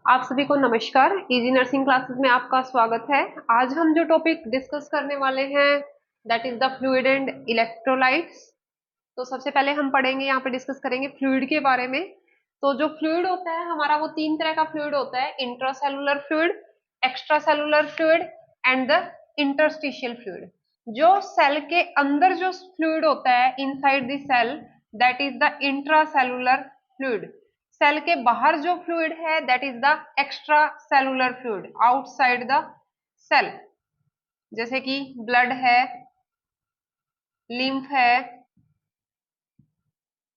आप सभी को नमस्कार। इजी नर्सिंग क्लासेस में आपका स्वागत है। आज हम जो टॉपिक डिस्कस करने वाले हैं that is the fluid and electrolytes. तो सबसे पहले हम पढ़ेंगे, यहाँ पे डिस्कस करेंगे फ्लूइड के बारे में। तो जो फ्लूइड होता है हमारा, वो तीन तरह का फ्लूइड होता है: intracellular fluid, extra cellular fluid and the interstitial fluid. जो सेल के अंदर जो फ्लूइड होता है inside the cell, that is the intracellular fluid. Cell के बाहर जो फ्लूइड है that is the extra cellular fluid, outside the cell. जैसे कि ब्लड है, लिम्फ है,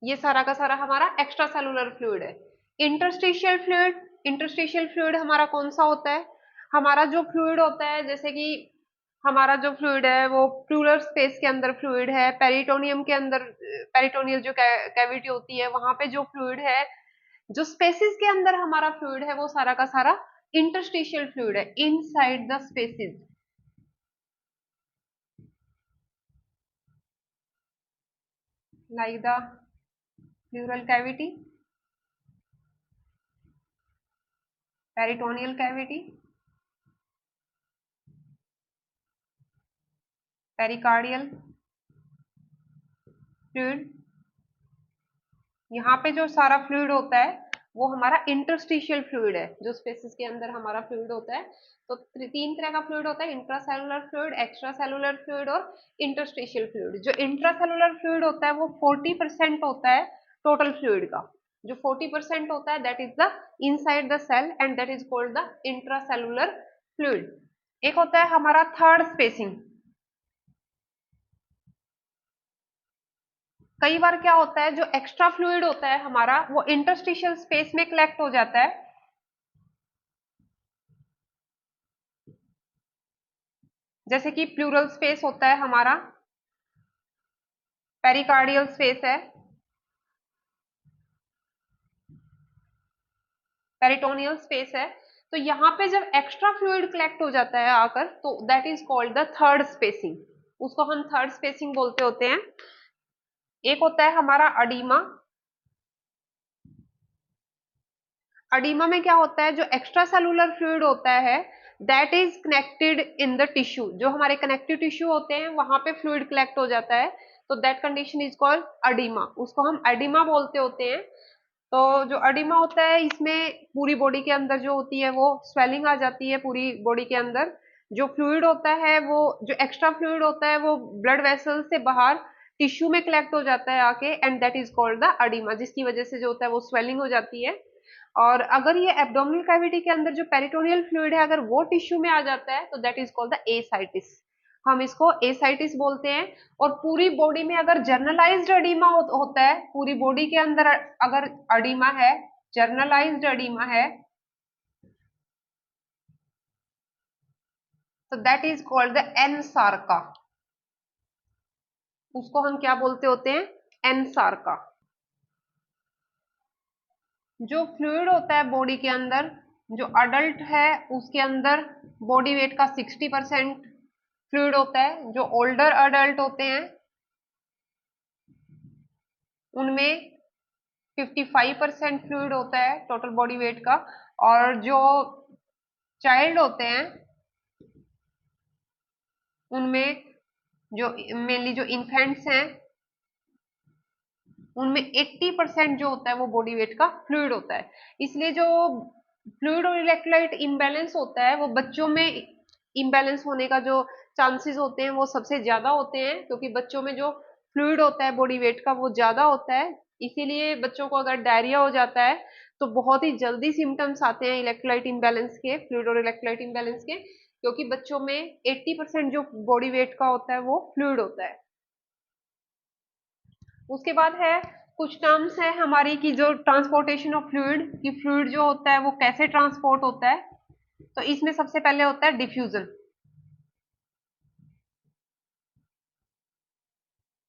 ये सारा का सारा हमारा एक्स्ट्रा सेलुलर फ्लूइड है। इंटरस्टिशियल फ्लूइड, इंटरस्टिशियल फ्लूइड हमारा कौन सा होता है? हमारा जो फ्लूइड होता है, जैसे कि हमारा जो फ्लूइड है वो प्लूरल स्पेस के अंदर फ्लूइड है, पेरिटोनियम के अंदर, पेरिटोनियल जो कैविटी होती है वहां पे जो फ्लूइड है, जो स्पेसिस के अंदर हमारा फ्लूइड है वो सारा का सारा इंटरस्टिशियल फ्लूइड है, inside the spaces. Like the pleural cavity, peritoneal cavity, pericardial fluid. यहाँ पे जो सारा फ्लूइड होता है वो हमारा इंटरस्टिशियल फ्लूइड है, जो स्पेसिस के अंदर हमारा फ्लूइड होता है। तो तीन तरह का फ्लूइड होता है: intracellular fluid, extra cellular fluid और इंटरस्टिशियल फ्लूइड। जो इंट्रासेलुलर फ्लूइड होता है वो 40% होता है टोटल फ्लूइड का। जो 40% होता है that is the inside the cell and that is called the intracellular fluid. एक होता है हमारा थर्ड स्पेसिंग। कई बार क्या होता है, जो एक्स्ट्रा फ्लूइड होता है हमारा वो इंटरस्टिशियल स्पेस में कलेक्ट हो जाता है। जैसे कि प्लूरल स्पेस होता है हमारा, पेरिकार्डियल स्पेस है, पेरिटोनियल स्पेस है। तो यहाँ पे जब एक्स्ट्रा फ्लूइड कलेक्ट हो जाता है आकर, तो that is called the third spacing. उसको हम थर्ड स्पेसिंग बोलते होते हैं। एक होता है हमारा अडीमा। अडीमा में क्या होता है, जो एक्स्ट्रा सेलुलर फ्लूइड होता है that is connected in the tissue. जो हमारे कनेक्टिव टिश्यू होते हैं वहां पे फ्लूइड कलेक्ट हो जाता है, तो that condition is called oedema. उसको हम एडिमा बोलते होते हैं। तो जो अडीमा होता है इसमें पूरी बॉडी के अंदर जो होती है वो स्वेलिंग आ जाती है पूरी बॉडी के अंदर। जो फ्लूइड होता है वो, जो एक्स्ट्रा फ्लूइड होता है वो ब्लड वेसल से बाहर टिश्यू में कलेक्ट हो जाता है आके, and that is called the oedema, जिसकी वजह से जो होता है वो स्वेलिंग हो जाती है। और अगर ये एब्डोमिनल कैविटी के अंदर जो पेरिटोनियल फ्लूइड है अगर वो टिश्यू में आ जाता है तो that is called the ascites. हम इसको एसाइटिस बोलते हैं। और पूरी बॉडी में अगर जर्नलाइज्ड अडीमा होता है, पूरी बॉडी के अंदर अगर अडीमा है, जर्नलाइज्ड अडीमा है, तो दैट इज कॉल्ड द एनसार्का। उसको हम क्या बोलते होते हैं? एनसार्का। जो फ्लूइड होता है बॉडी के अंदर, जो अडल्ट है उसके अंदर बॉडी वेट का 60% फ्लूइड होता है। जो ओल्डर अडल्ट होते हैं उनमें 55% फ्लूइड होता है टोटल बॉडी वेट का। और जो चाइल्ड होते हैं उनमें, जो मेनली जो इन्फेंट्स हैं उनमें 80% जो होता है वो बॉडी वेट का फ्लूइड होता है। इसलिए जो फ्लूइड और इलेक्ट्रोलाइट इम्बैलेंस होता है वो बच्चों में इम्बैलेंस होने का जो चांसेस होते हैं वो सबसे ज्यादा होते हैं, क्योंकि बच्चों में जो फ्लूइड होता है बॉडी वेट का वो ज्यादा होता है। इसीलिए बच्चों को अगर डायरिया हो जाता है तो बहुत ही जल्दी सिम्टम्स आते हैं इलेक्ट्रोलाइट इम्बैलेंस के, फ्लूइड और इलेक्ट्रोलाइट इम्बैलेंस के, क्योंकि बच्चों में 80% जो बॉडी वेट का होता है वो फ्लूइड होता है। उसके बाद है कुछ टर्म्स है हमारी की, जो ट्रांसपोर्टेशन ऑफ फ्लूइड, कि फ्लूइड जो होता है वो कैसे ट्रांसपोर्ट होता है। तो इसमें सबसे पहले होता है diffusion.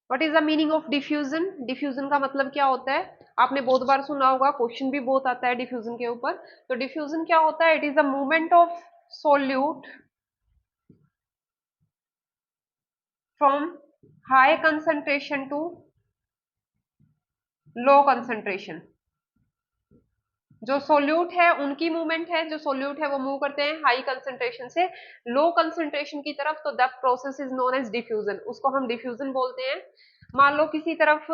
What is the meaning of diffusion? Diffusion का मतलब क्या होता है? आपने बहुत बार सुना होगा, क्वेश्चन भी बहुत आता है डिफ्यूजन के ऊपर। तो डिफ्यूजन क्या होता है? It is the movement of solute from high concentration to low concentration. जो सोल्यूट है उनकी मूवमेंट है, जो सोल्यूट है वो मूव करते हैं हाई कंसंट्रेशन से लो कंसंट्रेशन की तरफ, तो that process is known as diffusion, उसको हम डिफ्यूजन बोलते हैं। मान लो किसी तरफ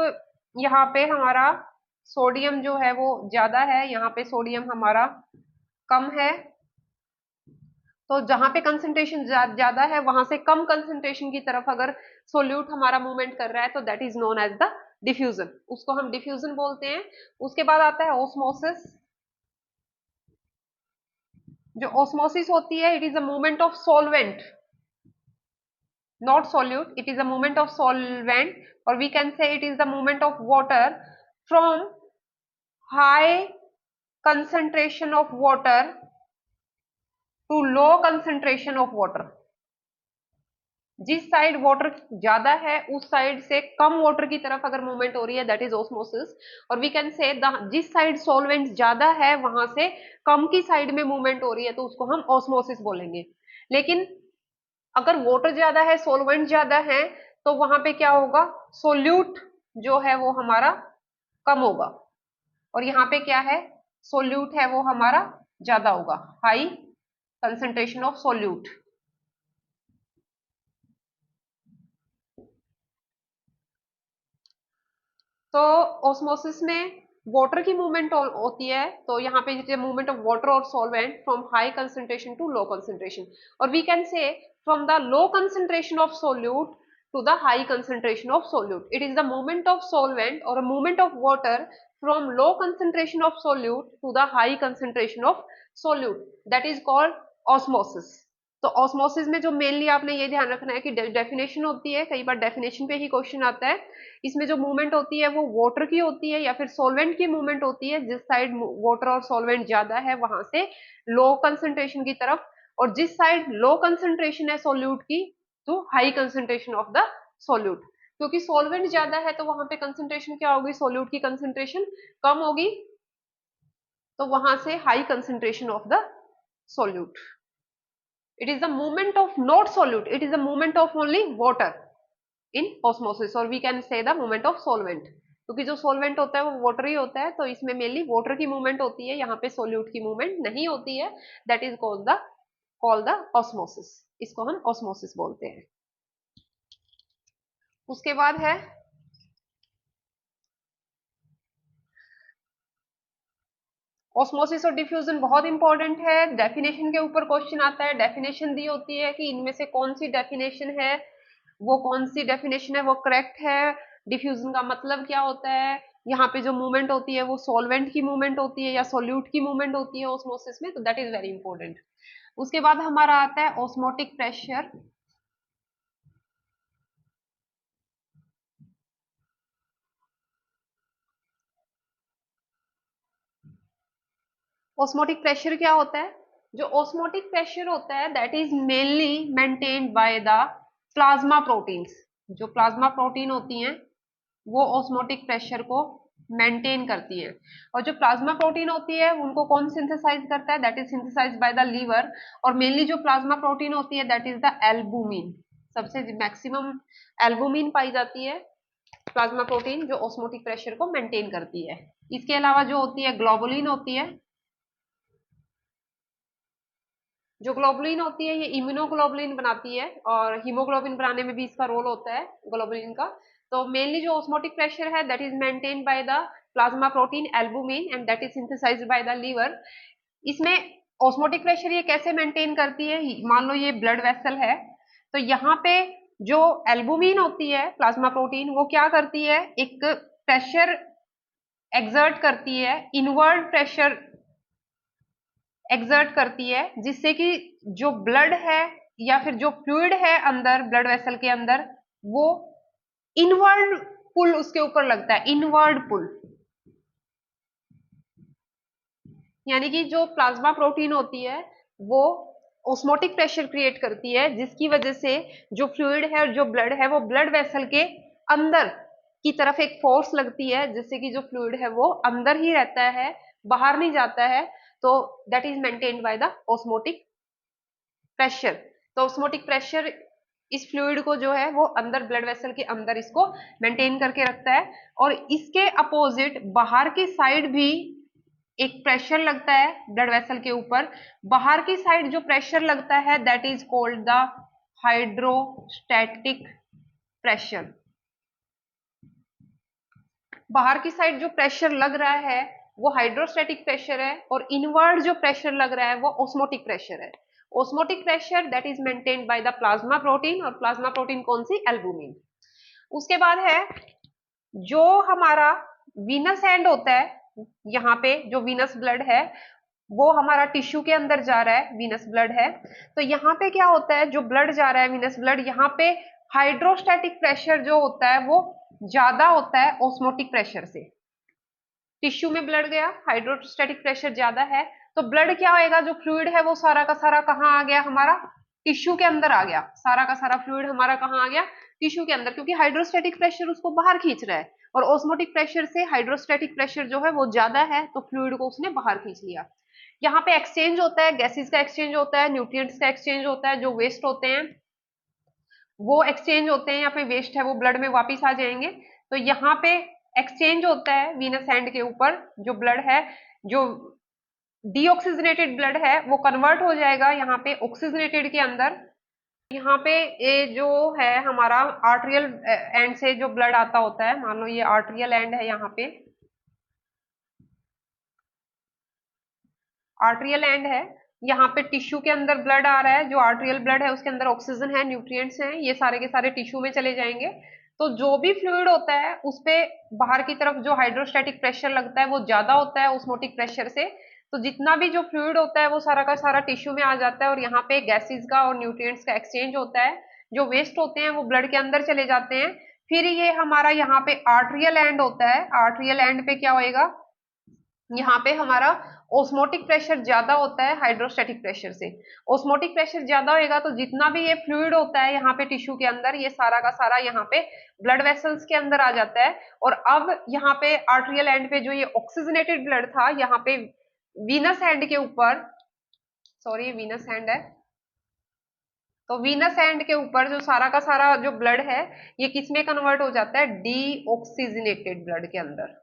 यहाँ पे हमारा सोडियम जो है वो ज्यादा है, यहाँ पे सोडियम हमारा कम है, तो जहां पे कंसंट्रेशन ज्यादा है वहां से कम कंसंट्रेशन की तरफ अगर सोल्यूट हमारा मूवमेंट कर रहा है तो that is known as the diffusion, उसको हम डिफ्यूजन बोलते हैं। उसके बाद आता है ऑस्मोसिस। जो ऑस्मोसिस होती है, it is a movement of solvent, not solute, it is a movement of solvent, or we can say it is the movement of water from high concentration of water to low concentration of water। जिस side water ज्यादा है उस side से कम water की तरफ अगर movement हो रही है दैट इज ऑस्मोसिस। और वी कैन से जिस साइड सॉल्वेंट ज्यादा है वहां से कम की साइड में मूवमेंट हो रही है तो उसको हम ऑस्मोसिस बोलेंगे। लेकिन अगर वाटर ज्यादा है सॉल्वेंट ज्यादा है तो वहां पे क्या होगा, सोल्यूट जो है वो हमारा कम होगा, और यहाँ पे क्या है, सोल्यूट है वो हमारा ज्यादा होगा, हाई कंसंट्रेशन ऑफ सोल्यूट। तो ऑस्मोसिस में वाटर की मूवमेंट होती है, तो यहाँ पे मूवमेंट ऑफ वाटर और solvent from high concentration to low concentration, और we can say from the low concentration of solute to the high concentration of solute. It is the movement of solvent or a movement of water from low concentration of solute to the high concentration of solute. That is called osmosis. तो osmosis में जो mainly आपने ये ध्यान रखना है कि definition होती है, कई बार डेफिनेशन पे ही क्वेश्चन आता है। इसमें जो मूवमेंट होती है वो वाटर की होती है या फिर सॉल्वेंट की मूवमेंट होती है, जिस साइड वाटर और सॉल्वेंट ज्यादा है वहां से लो कंसंट्रेशन की तरफ, और जिस साइड लो कंसंट्रेशन है सोल्यूट की तो high concentration of the solute. क्योंकि सॉल्वेंट ज्यादा है तो वहां पे कंसंट्रेशन क्या होगी, सोल्यूट की कंसंट्रेशन कम होगी, तो वहां से high concentration of the solute. It is the movement of not solute, it is the movement of only water in osmosis, or we can say the movement of solvent, क्योंकि जो solvent होता है वो water ही होता है, तो इसमें mainly water की movement होती है, यहाँ पे solute की movement नहीं होती है, that is called the osmosis, इसको हम osmosis बोलते हैं। उसके बाद है ऑस्मोसिस और डिफ्यूजन, बहुत इंपॉर्टेंट है, डेफिनेशन के ऊपर क्वेश्चन आता है, डेफिनेशन दी होती है कि इनमें से कौन सी डेफिनेशन है, वो कौन सी डेफिनेशन है वो करेक्ट है, डिफ्यूजन का मतलब क्या होता है, यहाँ पे जो मूवमेंट होती है वो सॉल्वेंट की मूवमेंट होती है या सोल्यूट की मूवमेंट होती है ऑस्मोसिस में, तो दैट इज वेरी इंपॉर्टेंट। उसके बाद हमारा आता है ऑस्मोटिक प्रेशर। ऑस्मोटिक प्रेशर क्या होता है, जो ऑस्मोटिक प्रेशर होता है that is mainly maintained by the plasma proteins. जो प्लाज्मा प्रोटीन होती हैं वो ऑस्मोटिक प्रेशर को मेंटेन करती है, और जो प्लाज्मा प्रोटीन होती है उनको कौन सिंथेसाइज करता है, that is synthesize by the liver, और मेनली जो प्लाज्मा प्रोटीन होती है दैट इज द एल्बुमिन, सबसे मैक्सिमम एल्बुमिन पाई जाती है प्लाज्मा प्रोटीन जो ऑस्मोटिक प्रेशर को मेंटेन करती है। इसके अलावा जो होती है ग्लोबुलिन होती है, जो ग्लोबुलिन होती है ये इम्यूनोग्लोबुलिन बनाती है, और हीमोग्लोबिन बनाने में भी इसका रोल होता है ग्लोबुलिन का। तो मेनली जो ऑस्मोटिक प्रेशर है that is maintain by the plasma protein albumin and that is synthesized by the liver. इसमें ऑस्मोटिक प्रेशर ये कैसे मेंटेन करती है, मान लो ये ब्लड वेसल है, तो यहाँ पे जो एल्बुमिन होती है प्लाज्मा प्रोटीन वो क्या करती है, एक प्रेशर एक्सर्ट करती है, इनवर्ड प्रेशर एक्सर्ट करती है, जिससे कि जो ब्लड है या फिर जो फ्लूइड है अंदर ब्लड वेसल के अंदर वो इनवर्ड पुल उसके ऊपर लगता है, इनवर्ड पुल। यानी कि जो प्लाज्मा प्रोटीन होती है वो ऑस्मोटिक प्रेशर क्रिएट करती है, जिसकी वजह से जो फ्लूइड है और जो ब्लड है वो ब्लड वेसल के अंदर की तरफ एक फोर्स लगती है, जिससे कि जो फ्लूइड है वो अंदर ही रहता है, बाहर नहीं जाता है, तो that is maintained by the osmotic pressure. तो ऑस्मोटिक प्रेशर इस फ्लूइड को जो है वो अंदर ब्लड वेसल के अंदर इसको मेंटेन करके रखता है, और इसके अपोजिट बाहर की साइड भी एक प्रेशर लगता है ब्लड वेसल के ऊपर, बाहर की साइड जो प्रेशर लगता है that is called the hydrostatic pressure. बाहर की साइड जो प्रेशर लग रहा है वो हाइड्रोस्टैटिक प्रेशर है, और इनवर्ड जो प्रेशर लग रहा है वो ऑस्मोटिक प्रेशर है। Osmotic pressure that is maintained by the plasma protein, और प्लाज्मा प्रोटीन कौन सी, एल्बुमिन। उसके बाद है जो हमारा वीनस एंड होता है, यहाँ पे जो वीनस ब्लड है वो हमारा टिश्यू के अंदर जा रहा है, वीनस ब्लड है। तो यहाँ पे क्या होता है, जो ब्लड जा रहा है वीनस ब्लड, यहाँ पे हाइड्रोस्टैटिक प्रेशर जो होता है वो ज्यादा होता है ऑस्मोटिक प्रेशर से। टिश्यू में ब्लड गया, हाइड्रोस्टैटिक प्रेशर ज्यादा है, तो ब्लड क्या होएगा, जो फ्लूइड है वो सारा का सारा कहाँ आ गया, हमारा टिश्यू के अंदर आ गया। सारा का सारा फ्लूइड हमारा कहाँ आ गया, टिश्यू के अंदर, क्योंकि हाइड्रोस्टैटिक प्रेशर उसको बाहर खींच रहा है, और ऑस्मोटिक प्रेशर से हाइड्रोस्टैटिक प्रेशर जो है वो ज्यादा है, तो फ्लूइड को उसने बाहर खींच लिया। यहाँ पे एक्सचेंज होता है, गैसेस का एक्सचेंज होता है, न्यूट्रिएंट्स का एक्सचेंज होता है, जो वेस्ट होते हैं वो एक्सचेंज होते हैं, या फिर वेस्ट है वो ब्लड में वापिस आ जाएंगे। तो यहाँ पे एक्सचेंज होता है वीनस हैंड के ऊपर, जो ब्लड है, जो डीऑक्सीजनेटेड ब्लड है वो कन्वर्ट हो जाएगा यहाँ पे ऑक्सीजनेटेड के अंदर। यहाँ पे ये जो है हमारा आर्ट्रियल एंड से जो ब्लड आता होता है, मान लो ये आर्ट्रियल एंड है, यहाँ पे आर्ट्रियल एंड है, यहाँ पे टिश्यू के अंदर ब्लड आ रहा है, जो आर्ट्रियल ब्लड है उसके अंदर ऑक्सीजन है, न्यूट्रिएंट्स हैं, ये सारे के सारे टिश्यू में चले जाएंगे। तो जो भी फ्लूइड होता है उस पे बाहर की तरफ जो हाइड्रोस्टैटिक प्रेशर लगता है वो ज्यादा होता है ऑस्मोटिक प्रेशर से, तो जितना भी जो फ्लूइड होता है वो सारा का सारा टिश्यू में आ जाता है, और यहाँ पे गैसेस का और न्यूट्रिएंट्स का एक्सचेंज होता है। जो वेस्ट होते हैं वो ब्लड के अंदर चले जाते हैं। फिर ये हमारा यहाँ पे आर्ट्रियल एंड होता है, आर्ट्रियल एंड पे क्या होएगा, यहाँ पे हमारा ऑस्मोटिक प्रेशर ज्यादा होता है हाइड्रोस्टैटिक प्रेशर से। ऑस्मोटिक प्रेशर ज्यादा होएगा तो जितना भी ये फ्लूइड होता है यहाँ पे टिश्यू के अंदर, ये सारा का सारा यहाँ पे ब्लड वेसल्स के अंदर आ जाता है। और अब यहाँ पे आर्ट्रियल एंड पे जो ये ऑक्सीजनेटेड ब्लड था, यहाँ पे वीनस हैंड के ऊपर, सॉरी वीनस हैंड है, तो वीनस हैंड के ऊपर जो सारा का सारा जो ब्लड है ये किस में कन्वर्ट हो जाता है, डीऑक्सीजनेटेड ब्लड के अंदर।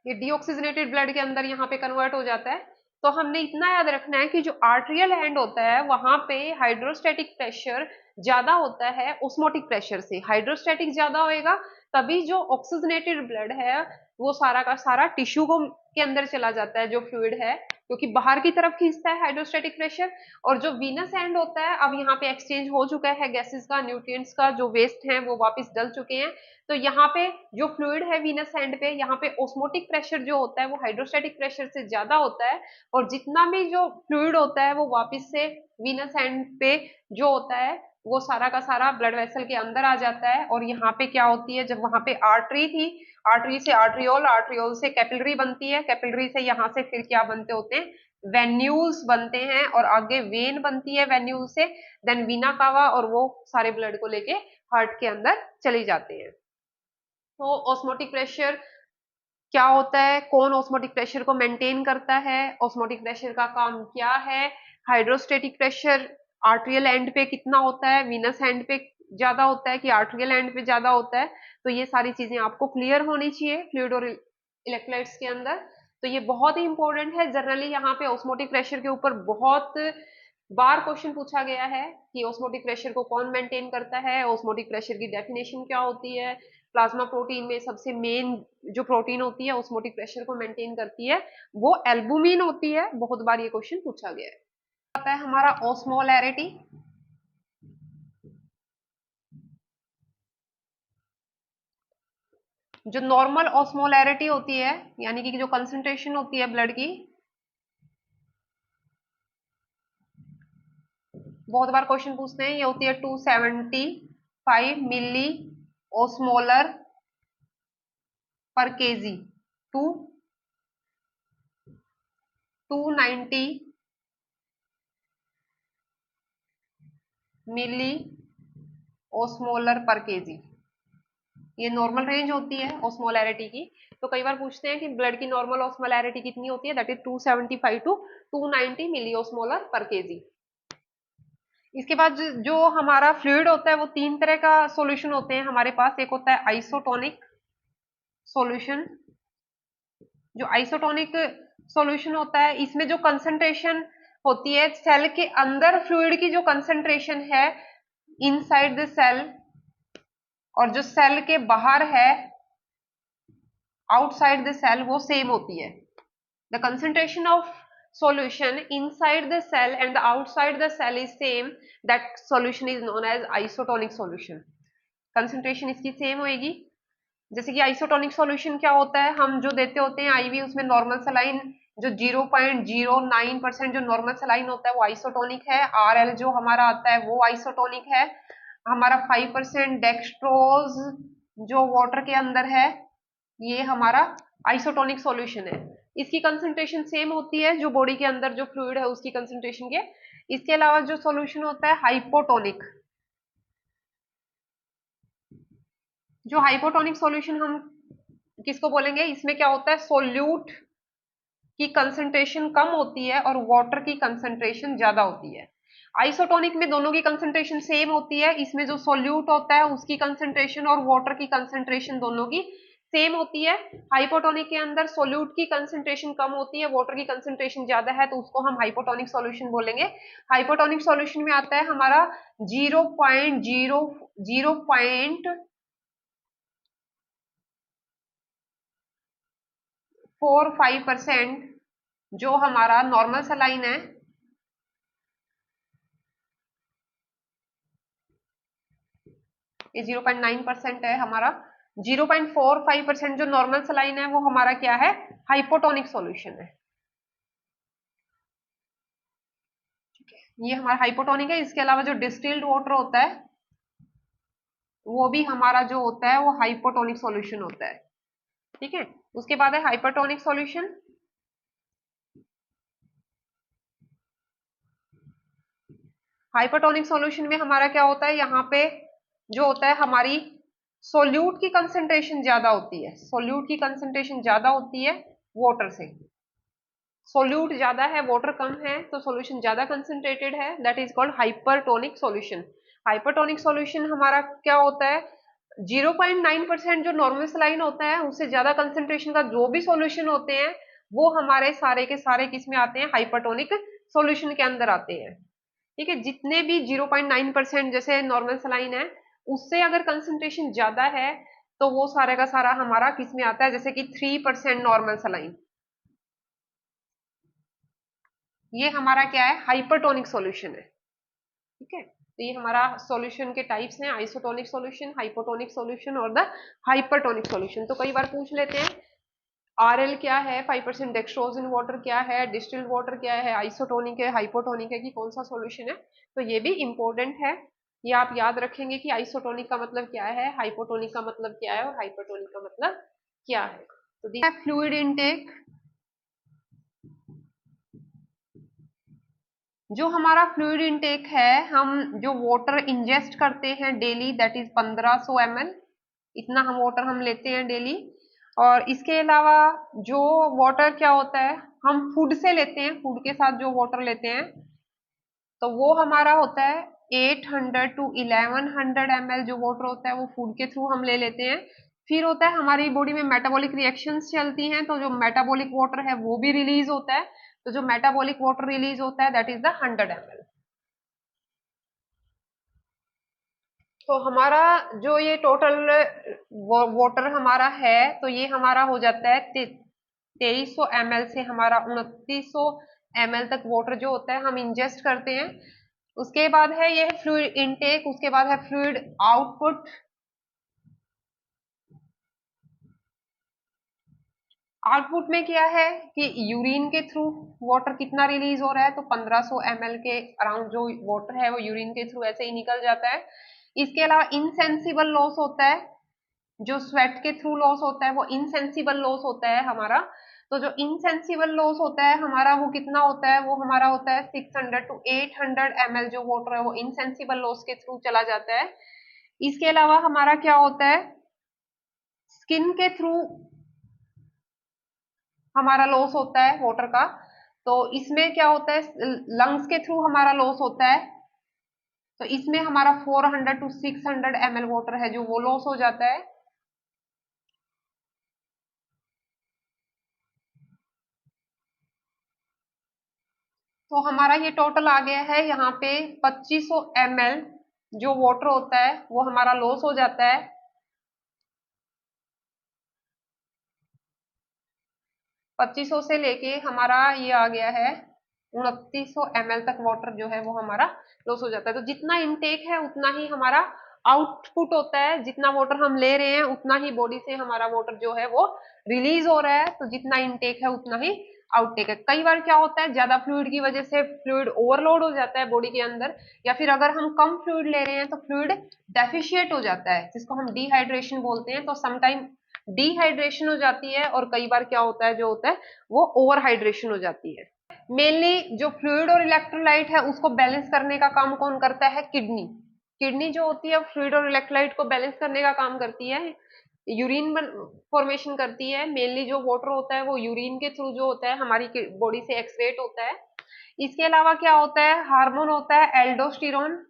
ये डीऑक्सीजनेटेड ब्लड के अंदर यहाँ पे कन्वर्ट हो जाता है। तो हमने इतना याद रखना है कि जो आर्ट्रियल हैंड होता है वहां पे हाइड्रोस्टैटिक प्रेशर ज्यादा होता है ऑस्मोटिक प्रेशर से। हाइड्रोस्टैटिक ज्यादा होएगा तभी जो ऑक्सीजनेटेड ब्लड है वो सारा का सारा टिश्यू को के अंदर चला जाता है, जो फ्लूइड है, क्योंकि बाहर की तरफ खींचता है हाइड्रोस्टैटिक प्रेशर। और जो वीनस हैंड होता है, अब यहाँ पे एक्सचेंज हो चुका है गैसेस का, न्यूट्रिएंट्स का, जो वेस्ट है वो वापस डल चुके हैं। तो यहाँ पे जो फ्लूइड है वीनस हैंड पे, यहाँ पे ऑस्मोटिक प्रेशर जो होता है वो हाइड्रोस्टैटिक प्रेशर से ज्यादा होता है, और जितना भी जो फ्लूइड होता है वो वापस से वीनस हैंड पे जो होता है वो सारा का सारा ब्लड वेसल के अंदर आ जाता है। और यहाँ पे क्या होती है, जब वहां पे आर्टरी थी, आर्टरी से आर्ट्रियोल, आर्ट्रियोल से कैपिलरी बनती है, कैपिलरी से यहाँ से फिर क्या बनते होते हैं, वेन्यूल्स बनते हैं, और आगे वेन बनती है वेन्यूल से, देन वीना कावा, और वो सारे ब्लड को लेके हार्ट के अंदर चले जाते हैं। तो ऑस्मोटिक प्रेशर क्या होता है, कौन ऑस्मोटिक प्रेशर को मेंटेन करता है, ऑस्मोटिक प्रेशर का काम क्या है, हाइड्रोस्टेटिक प्रेशर आर्ट्रियल एंड पे कितना होता है, वीनस एंड पे ज्यादा होता है कि आर्ट्रियल एंड पे ज्यादा होता है। तो ये सारी चीजें आपको क्लियर होनी चाहिए फ्लूइड और इलेक्ट्रोलाइट्स के अंदर। तो ये बहुत ही इंपॉर्टेंट है। जनरली यहाँ पे ऑस्मोटिक प्रेशर के ऊपर बहुत बार क्वेश्चन पूछा गया है कि ऑस्मोटिक प्रेशर को कौन मेंटेन करता है, ऑस्मोटिक प्रेशर की डेफिनेशन क्या होती है, प्लाज्मा प्रोटीन में सबसे मेन जो प्रोटीन होती है ऑस्मोटिक प्रेशर को मेंटेन करती है वो एल्बुमिन होती है। बहुत बार ये क्वेश्चन पूछा गया है। आता है हमारा ऑस्मोलैरिटी। जो नॉर्मल ऑस्मोलैरिटी होती है, यानी कि जो कंसंट्रेशन होती है ब्लड की, बहुत बार क्वेश्चन पूछते हैं, ये होती है 275 मिली ओस्मोलर पर केजी टू 290 मिली ओस्मोलर पर केजी, ये नॉर्मल रेंज होती है ऑस्मोलैरिटी की। तो कई बार पूछते हैं कि ब्लड की नॉर्मल ऑस्मोलैरिटी कितनी होती है, that is 275 to 290 milliosmolar पर केजी। इसके बाद जो हमारा फ्लूइड होता है वो तीन तरह का सॉल्यूशन होते हैं हमारे पास। एक होता है आइसोटोनिक, सॉल्यूशन, जो आइसोटोनिक सॉल्यूशन होता है इसमें जो कंसंट्रेशन होती है सेल के अंदर, फ्लूइड की जो कंसंट्रेशन है इनसाइड द सेल, और जो सेल के बाहर है आउटसाइड द सेल, वो सेम होती है। The concentration of solution inside the cell and the outside the cell is same, that solution is known as isotonic solution। Concentration इसकी सेम होएगी। जैसे कि आइसोटोनिक सॉल्यूशन क्या होता है, हम जो देते होते हैं आईवी, उसमें नॉर्मल सलाइन जो 0.09% जो नॉर्मल सलाइन होता है वो आइसोटोनिक है। आरएल जो हमारा आता है वो आइसोटोनिक है। हमारा 5% डेक्सट्रोज जो वाटर के अंदर है ये हमारा आइसोटोनिक सॉल्यूशन है। इसकी कंसंट्रेशन सेम होती है जो बॉडी के अंदर जो फ्लूइड है उसकी कंसंट्रेशन के। इसके अलावा जो सॉल्यूशन होता है हाइपोटोनिक, जो हाइपोटोनिक सॉल्यूशन हम किसको बोलेंगे, इसमें क्या होता है सोल्यूट की कंसंट्रेशन कम होती है और वाटर की कंसंट्रेशन ज्यादा होती है। आइसोटोनिक में दोनों की कंसंट्रेशन सेम होती है, इसमें जो सोल्यूट होता है उसकी कंसंट्रेशन और वाटर की कंसंट्रेशन दोनों की सेम होती है। हाइपोटोनिक के अंदर सोल्यूट की कंसंट्रेशन कम होती है, वाटर की कंसंट्रेशन ज्यादा है, तो उसको हम हाइपोटोनिक सॉल्यूशन बोलेंगे। हाइपोटोनिक सॉल्यूशन में आता है हमारा 0.045% जो हमारा नॉर्मल सलाइन है, ये 0.9% है हमारा। 0.45% जो नॉर्मल सलाइन है वो हमारा क्या है, हाइपोटोनिक सॉल्यूशन है। ठीक है, ये हमारा हाइपोटोनिक है। इसके अलावा जो डिस्टिल्ड वाटर होता है वो भी हमारा जो होता है वो हाइपोटोनिक सॉल्यूशन होता है। ठीक है, उसके बाद है हाइपरटोनिक सॉल्यूशन। हाइपरटोनिक सॉल्यूशन में हमारा क्या होता है, यहाँ पे जो होता है हमारी सोल्यूट की कंसंट्रेशन ज्यादा होती है, सोल्यूट की कंसंट्रेशन ज्यादा होती है वाटर से। सोल्यूट ज्यादा है वाटर कम है तो सॉल्यूशन ज्यादा कंसंट्रेटेड है, that is called hypertonic solution. Hypertonic solution हमारा क्या होता है, 0.9% जो नॉर्मल सलाइन होता है उससे ज्यादा कंसंट्रेशन का जो भी सॉल्यूशन होते हैं वो हमारे सारे के सारे किस में आते हैं, हाइपरटोनिक सॉल्यूशन के अंदर आते हैं। ठीक है, जितने भी 0.9% जैसे नॉर्मल सलाइन है उससे अगर कंसंट्रेशन ज्यादा है तो वो सारे का सारा हमारा किस में आता है, जैसे कि 3% नॉर्मल सलाइन, ये हमारा क्या है, हाइपरटोनिक सॉल्यूशन है। ठीक है, तो ये हमारा सॉल्यूशन के टाइप्स हैं, आइसोटोनिक सॉल्यूशन, हाइपोटोनिक सॉल्यूशन और द हाइपरटोनिक सॉल्यूशन। तो कई बार पूछ लेते हैं आरएल क्या है, 5% डेक्सट्रोज इन वाटर क्या है, डिस्टिल्ड वाटर क्या है, आइसोटोनिक है, हाइपोटोनिक है, कि कौन सा सॉल्यूशन है। तो ये भी इंपॉर्टेंट है, ये आप याद रखेंगे कि आइसोटोनिक का मतलब क्या है, हाइपोटोनिक का मतलब क्या है और हाइपरटोनिक का मतलब क्या है। तो फ्लूइड इनटेक, जो हमारा फ्लूइड इनटेक है, हम जो वाटर इंजेस्ट करते हैं डेली, दैट इज 1500 ml, इतना हम वाटर हम लेते हैं डेली। और इसके अलावा जो वाटर क्या होता है, हम फूड से लेते हैं, फूड के साथ जो वाटर लेते हैं तो वो हमारा होता है 800 to 1100 ml, जो वाटर होता है वो फूड के थ्रू हम ले लेते हैं। फिर होता है हमारी बॉडी में मेटाबॉलिक रिएक्शंस चलती हैं, तो जो मेटाबॉलिक वाटर है वो भी रिलीज होता है, तो जो मेटाबॉलिक वाटर रिलीज होता है दैट इज द 100 ml। तो हमारा जो ये टोटल वाटर हमारा है तो ये हमारा हो जाता है 2300 ml से हमारा 2900 ml तक वाटर जो होता है हम इंजेस्ट करते हैं। उसके बाद है ये फ्लूइड इनटेक, उसके बाद है फ्लूइड आउटपुट। आउटपुट में क्या है कि यूरिन के थ्रू वाटर कितना रिलीज हो रहा है, तो 1500 ml के अराउंड जो वाटर है वो यूरिन के थ्रू ऐसे ही निकल जाता है। इसके अलावा इनसेंसिबल लॉस होता है, जो स्वेट के थ्रू लॉस होता है वो इनसेंसिबल लॉस होता है हमारा। तो जो इनसेंसिबल लॉस होता है हमारा वो कितना होता है, वो हमारा होता है 600 to 800 ml, जो वाटर है वो इनसेंसिबल लॉस के थ्रू चला जाता है। इसके अलावा हमारा क्या होता है, स्किन के थ्रू हमारा लॉस होता है वाटर का, तो इसमें क्या होता है, लंग्स के थ्रू हमारा लॉस होता है, तो इसमें हमारा 400 to 600 ml वाटर है जो वो लॉस हो जाता है। तो हमारा ये टोटल आ गया है यहाँ पे 2500 ml जो वाटर होता है वो हमारा लॉस हो जाता है। 2500 से लेके हमारा ये आ गया है 2900 ml तक वाटर जो है वो हमारा लॉस हो जाता है। तो जितना इनटेक है उतना ही हमारा आउटपुट होता है, जितना वाटर हम ले रहे हैं उतना ही बॉडी से हमारा वाटर जो है वो रिलीज हो रहा है। तो जितना इनटेक है उतना ही आउटटेक है। कई बार क्या होता है, ज्यादा फ्लूइड की वजह से फ्लूइड ओवरलोड हो जाता है बॉडी के अंदर, या फिर अगर हम कम फ्लूइड ले रहे हैं तो फ्लूइड डेफिशिएट हो जाता है, जिसको हम डिहाइड्रेशन बोलते हैं। तो समटाइम डिहाइड्रेशन हो जाती है और कई बार क्या होता है, जो होता है वो ओवर हाइड्रेशन हो जाती है। मेनली जो फ्लूइड और इलेक्ट्रोलाइट है उसको बैलेंस करने का काम कौन करता है? किडनी। किडनी जो होती है फ्लूइड और इलेक्ट्रोलाइट को बैलेंस करने का काम करती है, यूरिन फॉर्मेशन करती है। मेनली जो वाटर होता है वो यूरिन के थ्रू जो होता है हमारी बॉडी से एक्सक्रेट होता है। इसके अलावा क्या होता है, हार्मोन होता है एल्डोस्टेरोन।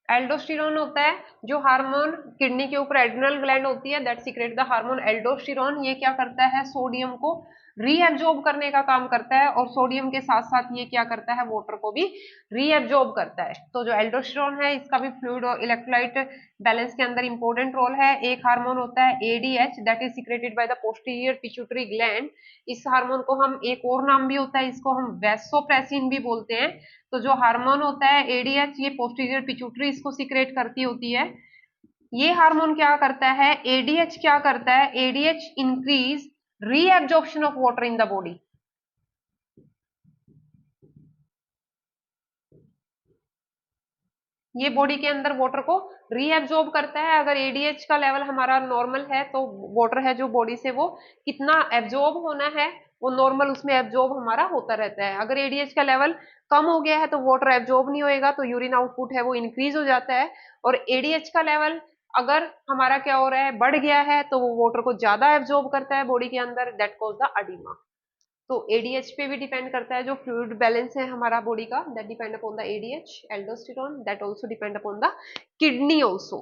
एल्डोस्टेरोन होता है जो हार्मोन, किडनी के ऊपर एड्रिनल ग्लैंड होती है that secret the hormone aldosterone. ये क्या करता है, सोडियम को रीएब्जॉर्ब करने का काम करता है, और सोडियम के साथ साथ ये क्या करता है, वाटर को भी रीएब्जॉर्ब करता है। तो जो एल्डोस्टेरोन है इसका भी फ्लूइड और इलेक्ट्रोलाइट बैलेंस के अंदर इंपॉर्टेंट रोल है। एक हार्मोन होता है ADH that is secreted by the posterior pituitary gland. इस हार्मोन को हम, एक और नाम भी होता है इसको हम वैसोप्रेसिन भी बोलते हैं। तो जो हार्मोन होता है एडीएच, ये पोस्टीरियर पिट्यूटरी इसको सीक्रेट करती होती है। ये हार्मोन क्या करता है, एडीएच क्या करता है, ADH increase reabsorption of water in the body. ये बॉडी के अंदर वाटर को रीएब्जॉर्ब करता है। अगर एडीएच का लेवल हमारा नॉर्मल है तो वाटर है जो बॉडी से वो कितना एब्जॉर्ब होना है वो नॉर्मल उसमें एब्जॉर्ब हमारा होता रहता है। अगर एडीएच का लेवल कम हो गया है तो वाटर एब्जॉर्ब नहीं होएगा, तो यूरिन आउटपुट है वो इंक्रीज हो जाता है। और एडीएच का लेवल अगर हमारा क्या हो रहा है, बढ़ गया है, तो वो वाटर को ज्यादा एब्जॉर्ब करता है बॉडी के अंदर, दैट कॉज द अडीमा। तो एडीएच पे भी डिपेंड करता है, जो फ्लूइड बैलेंस है हमारा बॉडी का, that depend upon the ADH. Aldosterone that also depend upon the kidney also.